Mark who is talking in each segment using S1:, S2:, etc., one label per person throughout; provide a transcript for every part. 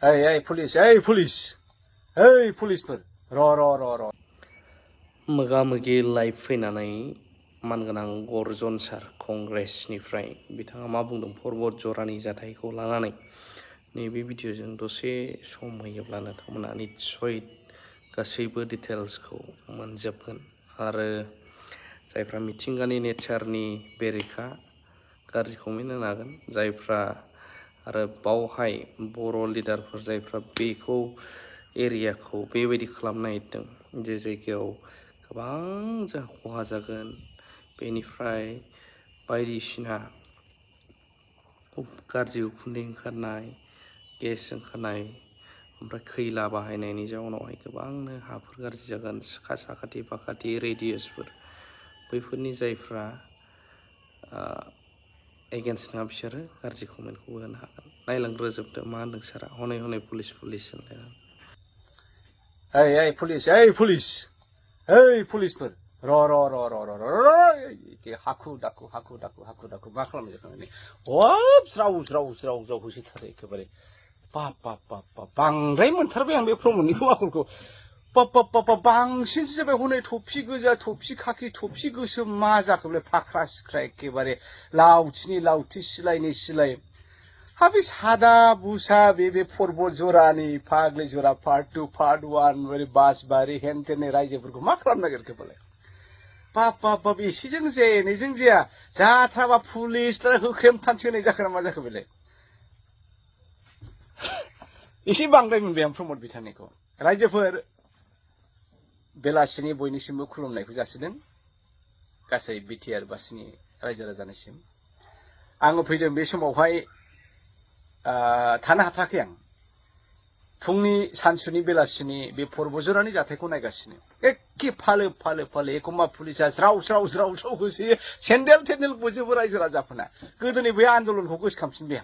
S1: Hey, police. Hey, policeman. र
S2: मोगा-मोगि live फैनानै मानगोनां गर्जन सार कंग्रेसनिफ्राय बिथाङा मा बुंदों पर्बत जरानि जाथायखौ लानानै नैबे भिडिअजों दसे सम होयोब्ला नोंथांमोना निस्सय गासैबो डिटेल्सखौ मोनजोबगोन आरो जायफ्रा मिथिंगानि नेचारनि बेरेखा गाज्रि कमेन्ट होनो हागोन जायफ्रा आरो बावहाय बर' लिडारफोर जायफ्रा बेखौ एरियाखौ बेबायदि खालामनो नागिरदों जे जायगायाव गोबां जोंहा खहा जागोन बेनिफ्राय बायदिसिना गाज्रि उखुन्दै ओंखारनाय गेस ओंखारनाय ओमफ्राय खैला बाहायनायनि जाउनावहाय गोबांनो हाफोर गाज्रि जागोन साखाथि फाखाथि रेडियासफोर बैफोरनि जायफ्रा एगेन्स्ट नङा बिसोरो गाज्रि कमेन्टखौबो होनो हागोन नायलांग्रोजोबदो मा होनदों सारा हनै हनै पुलिस होनलायनानै
S1: Hey, police. Hey, policeman. र हाखु दाखु मा खालामनो जोंनि हब ज्राव होसिथारो एखेबारे बाप बांद्राय मोनथारबाय आं बे प्रमदनिखौ आखलखौ बांसिनसो जाबाय हनै थफि गोजा थफि खाखि थफि गोसोम मा जाखो बे फाख्रा सिख्रा एखेबारे लावथिनि लावथि सिलायनि सिलाय हा बे सादा बुसा बे पर्बत जरानि फाग्लि जरा पार्ट 2 पार्ट 1 ओरै बासबारि हेनतेननि रायजोफोरखौ मा खालामनो नागिरखो बालाय बाप एसेजों जाया एनैजों जाया जाथाराबा पुलिस होख्रेमथानसो होनाय जाखो ना मा जाखो बेलाय एसे बांद्राय मोनबाय आं प्रमद बिथांनिखौ रायजोफोर बेलासिनि बयनिसिमबो खुलुमनायखौ जासिदों गासै बिटिआर बासिनि रायजो राजानिसिम आङो फैदों बे समावहाय थानो हाथाराखै आं फुंनि सानसुनि बेलासिनि बे पर्बतजरानि जाथायखौ नायगासिनो एखे फालो एखम्बा पुलिसा ज्राव होसोयो सेन्देल बोजोबो रायजो राजाफोरना गोदोनि बे आन्दलनखौ गोसोखांफिनबाय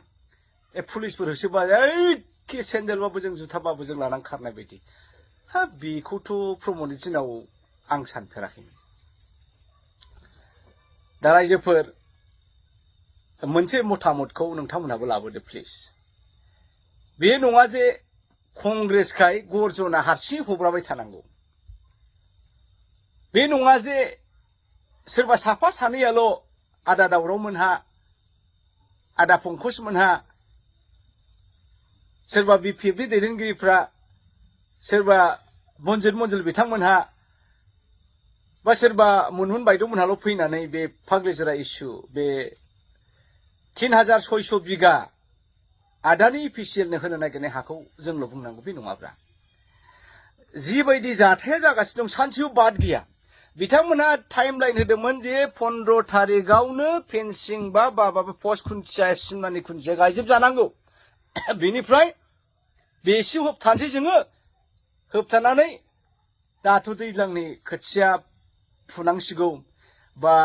S1: आं पुलिसफोर होसोबा एखे सेन्देलबाबो जों जुथाबाबो जों लानानै खारनाय बायदि हा बेखौथ' प्रमदनि दिनाव आं सानफेराखैमोन दा रायजोफोर मोनसे मतामतखौ नोंथांमोनहाबो लाबोदो प्लिज बे नङा जे कंग्रेसखाय गर्जना हारसिं हब्राबाय थानांगौ बे नङा जे सोरबा साफा सानैयाल' आदा दावराव मोनहा आदा पंकज मोनहा सोरबा बिपिएफनि दैदेनगिरिफ्रा सोरबा मनजित बिथांमोनहा बा सोरबा मुनमुन बायद'मोनहाल' फैनानै बे फाग्लिजरा इस्यु बे 3600 बिगा आदानि इपिसिएलनो होनो नागिरनाय हाखौ जोंल' बुंनांगौ बे नङाब्रा जिबायदि जाथाया जागासिनो दं सानसेयाव बाद गैया बिथांमोनहा टाइमलाइन होदोंमोन जे 15 थारिखआवनो फेन्सिं बा पस्ट खुन्थिया सिमनानि खुन्थिया गायजोबजानांगौ बेनिफ्राय बेसिम होबथानोसै जोङो होबथानानै दाथ' दैज्लांनि खोथिया फुनांसिगौ बा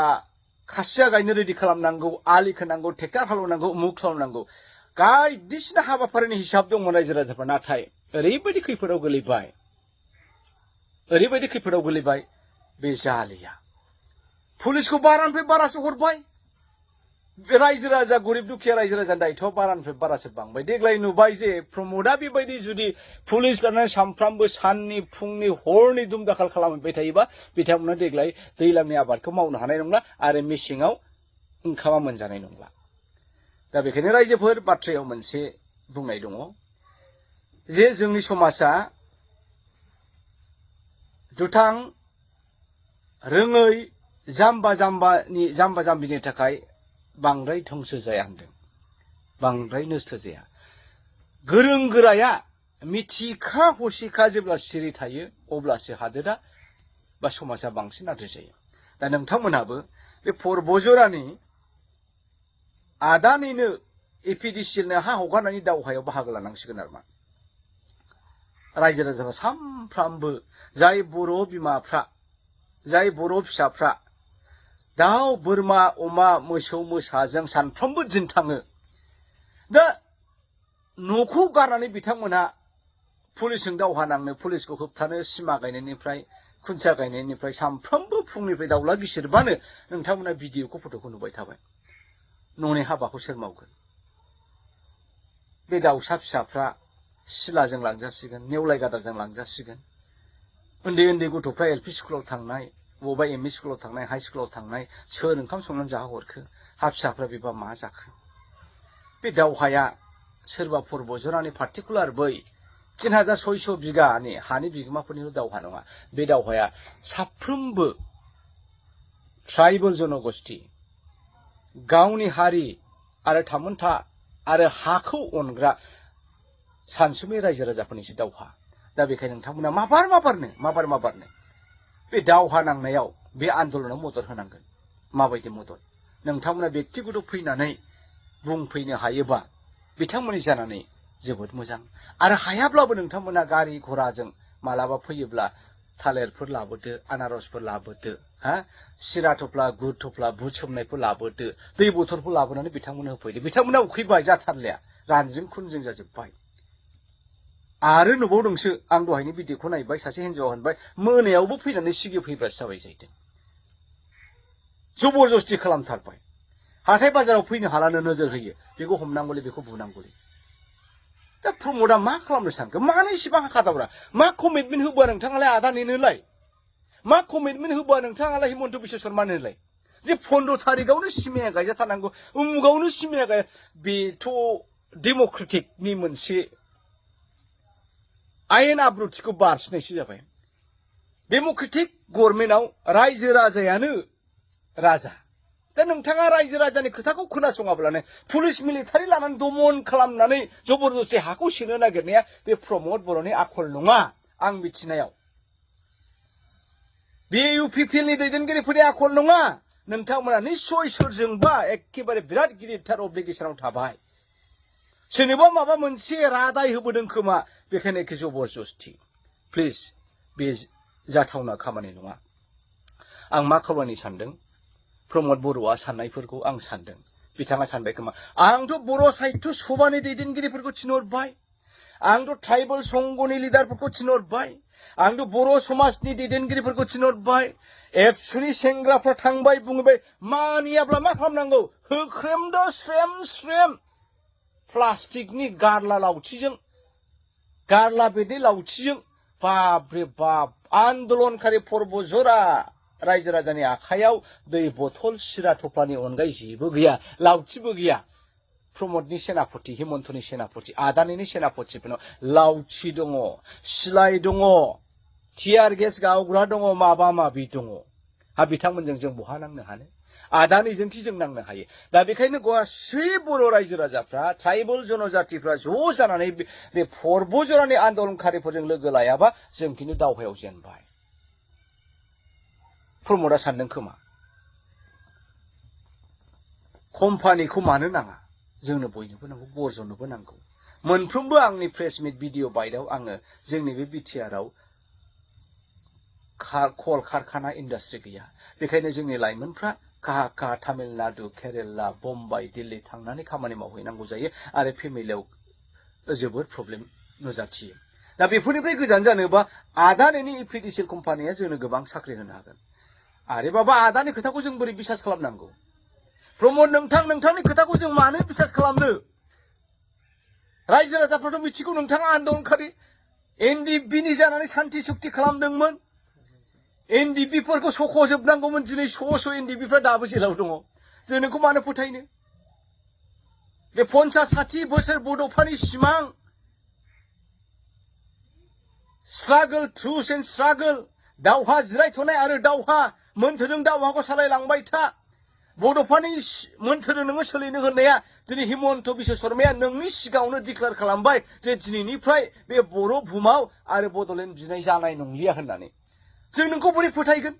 S1: खासिया गायनो रेडि खालामनांगौ आलि खोनांगौ ट्रेक्टर हालौनांगौ उमुक खालामनांगौ बायदिसिना हाबाफारिनि हिसाब दंमोन रायजो राजाफोर नाथाय ओरैबायदि खैफोदाव गोलैबाय बे जालिया पुलिसखौ बारानिफ्राय बारासो हरबाय रायजो राजा गरिब दुखिया रायजो राजानि दायथ'आ बारानिफ्राय बारासो बांबाय देग्लाय नुबाय जे प्रमदा बेबायदि जुदि पुलिस लानानै सानफ्रामबो साननि फुंनि हरनि दुमदाखाल खालामबाय थायोबा बिथांमोना देग्लाय दैज्लांनि आबादखौ मावनो हानाय नंला आरो मेसेङाव ओंखामा मोनजानाय नंला दा बेखायनो रायजोफोर बाथ्रायाव मोनसे बुंनाय दङ जे जोंनि समाजा दुथां रोङै जाम्बा जाम्बिनि थाखाय बांद्राय धंस जाया होनदों बांद्राय नस्थ' जाया गोरों गोराया मिथिखा हसिखा जेब्ला सिरि थायो अब्लासो हादोरा बा समाजा बांसिन आद्रि जायो दा नोंथांमोनहाबो बे पर्बतजरानि आदानिनो एपिडिसिएलनो हा हगारनायनि दावहायाव बाहागो लानांसिगोन आरो मा रायजो राजाफ्रा सानफ्रामबो जाय बर' बिमाफ्रा जाय बर' फिसाफ्रा दाउ बोरमा अमा मोसौ मोसाजों सानफ्रोमबो दिन थाङो दा न'खौ गारनानै बिथांमोनहा पुलिसजों दावहा नांनो पुलिसखौ होबथानो सिमा गायनायनिफ्राय खुन्थिया गायनायनिफ्राय सानफ्रोमबो फुंनिफ्राय दाउला गिसिरबानो नोंथांमोना भिडिअखौ फट'खौ नुबाय थाबाय न'नि हाबाखौ सोर मावगोन बे दाउसा फिसाफ्रा सिलाजों लांजासिगोन नेवलाय गादारजों लांजासिगोन उन्दै उन्दै गथ'फ्रा एलपि स्कुलाव थांनाय बबेबा एमइ स्कुलाव थांनाय हाइ स्कुलाव थांनाय सोर ओंखाम संनानै जाहोहरखो हा फिसाफ्रा बेबा मा जाखो बे दावहाया सोरबा परबजरानि पार्टिकुलार बै 3600 बिगानि हानि बिगोमाफोरनिल' दावहा नङा बे दावहाया साफ्रोमबो ट्राइबेल जनगोष्ठी गावनि हारि आरो थामोनथा आरो हाखौ अनग्रा सानसुमै रायजो राजाफोरनिसो दावहा दा बेखायनो नोंथांमोना माबारनो बे दावहा नांनायाव बे आन्दलनाव मदद होनांगोन माबायदि मदद नोंथांमोना बेक्तिगत फैनानै बुंफैनो हायोबा बिथांमोननि जानानै जोबोद मोजां आरो हायाब्लाबो नोंथांमोना गारि घोराजों मालाबा फैयोब्ला थालिरफोर लाबोदो आनारसफोर लाबोदो हा सिरा थफ्ला गुर थफ्ला बुट सोमनायफोर लाबोदो दै बथलफोर लाबोनानै बिथांमोननो होफैदो बिथांमोना उखैबाय जाथारलिया रानज्रिं खुनज्रिं जाजोब्बाय आरो नुबावदोंसो आं दहायनि भिडिअखौ नायबाय सासे हिन्जावा होनबाय मोनायावबो फैनानै सिगिफैब्लासो जाबाय जाहैदों जबरदस्ति खालामथारबाय हाथाय बाजाराव फैनो हालानो नोजोर होयो बेखौ हमनांगौलै बेखौ बुनांगौलै दा प्रमदआ मा खालामनो सानखो मानो इसिबां हाखादावरा मा कमिटमेन्ट होबा नोंथाङालाय आदानिनोलाय मा कमिटमेन्ट होबा नोंथाङालाय हिमन्त बिश्व शर्मानोलाय जे 15 तारिखआवनो सिमाया गायजाथारनांगौ उमुगावनो सिमाया गाय बेथ' डेम'क्रेटिकनि मोनसे आयेन आब्रुथिखौ बारसिनायसो जाबाय डेम'क्रेटिक गभर्नमेन्टआव रायजो राजायानो राजा दा नोंथाङा रायजो राजानि खोथाखौ खोनासङाब्लानो पुलिस मिलिटारि लानानै दमन खालामनानै जबरदस्ति हाखौ सेनो नागिरनाया बे प्रमद बर'नि आखल नङा आं मिथिनायाव बे इउपिपिएलनि दैदेनगिरिफोरनि आखल नङा नोंथांमोना निस्सय सोरजोंबा एखेबारे बिराद गिदिरथार अब्लिगेसनाव थाबाय सोरनोबा माबा मोनसे रादाय होबोदों खोमा बेखायनो एखे जबरदस्ति प्लिज बे जाथावना खामानि नङा आं मा खालामनो सानदों प्रमद बर'आ साननायफोरखौ आं सानदों बिथाङा सानबाय खोमा आंथ' बर' साहित्य सभानि दैदेनगिरिफोरखौ थिनहरबाय आंथ' ट्राइबेल संघनि लिडारफोरखौ थिनहरबाय आंथ' बर' समाजनि दैदेनगिरिफोरखौ थिनहरबाय एबसुनि सेंग्राफ्रा थांबाय बुंबाय मानियाब्ला मा खालामनांगौ होख्रेमदो स्रेम स्रेम प्लास्टिकनि गारला लावथिजों गारला बेदै लावथिजों बाप रे बाप आन्दलनकारि परबजरा रायजो राजानि आखायाव दै बथल सिरा थफ्लानि अनगायै जेबो गैया लावथिबो गैया प्रमदनि सेनापति हिमन्तनि सेनापति आदानिनि सेनापतिफोरनाव लावथि दङ सिलाइ दङ टियार गेस गावग्रा दङ माबा माबि दङ हा बिथांमोनजों जों बहा नांनो हानो आदानिजोंखि जों नांनो हायो दा बेखायनो गासै बर' रायजो राजाफ्रा ट्राइबेल जनजातिफ्रा ज' जानानै बे परबजरानि आन्दलनकारिफोरजों लोगो लायाबा जों खिन्थु दावहायाव जेनबाय प्रमदआ सानदों खोमा कम्पानिखौ मानो नाङा जोंनो बयनोबो नांगौ बरजननोबो नांगौ मोनफ्रोमबो आंनि प्रेस मिट भिडिअ बाइटआव आङो जोंनि बे बिटिआरआव कल कारखाना इन्डास्ट्रि गैया बेखायनो जोंनि लाइमोनफ्रा काहा तामिलनाडु केरेला बम्बाइ दिल्ली थांनानै खामानि मावहैनांगौ जायो आरो फेमिलियाव जोबोद प्रब्लेम नुजाथियो दा बेफोरनिफ्राय गोजान जानोबा आदानिनि इपिडिसिएल कम्पानिया जोंनो गोबां साख्रि होनो हागोन आरे बाबा आदानि खोथाखौ जों बोरै बिसास खालामनांगौ प्रमद नोंथांनि खोथाखौ जों मानो बिसास खालामनो रायजो राजाफ्राथ' मिथिगौ नोंथाङा आन्दलनकारि एनडिपिनि जानानै सान्ति सुक्ति खालामदोंमोन एनडिपिफोरखौ सख'जोबनांगौमोन दिनै स' एनडिपिफ्रा दाबो जेलाव दङ जों नोंखौ मानो फोथायनो बे 50-60 बोसोर बड'फानि सिमां स्ट्रागल ट्रुथ एन्ड स्ट्रागल दावहा जिरायथ'नाय आरो दावहा मोन्थोरजों दावहाखौ सालायलांबाय था बड'फानि मोन्थोरजों नोङो सोलिनो होननाया दिनै हिमन्त बिश्व शर्माया नोंनि सिगाङावनो डिक्लेयार खालामबाय जे दिनैनिफ्राय बे बर' भुमाव आरो बड'लेण्ड बिनाय जानाय नंलिया होननानै जों नोंखौ बोरै फोथायगोन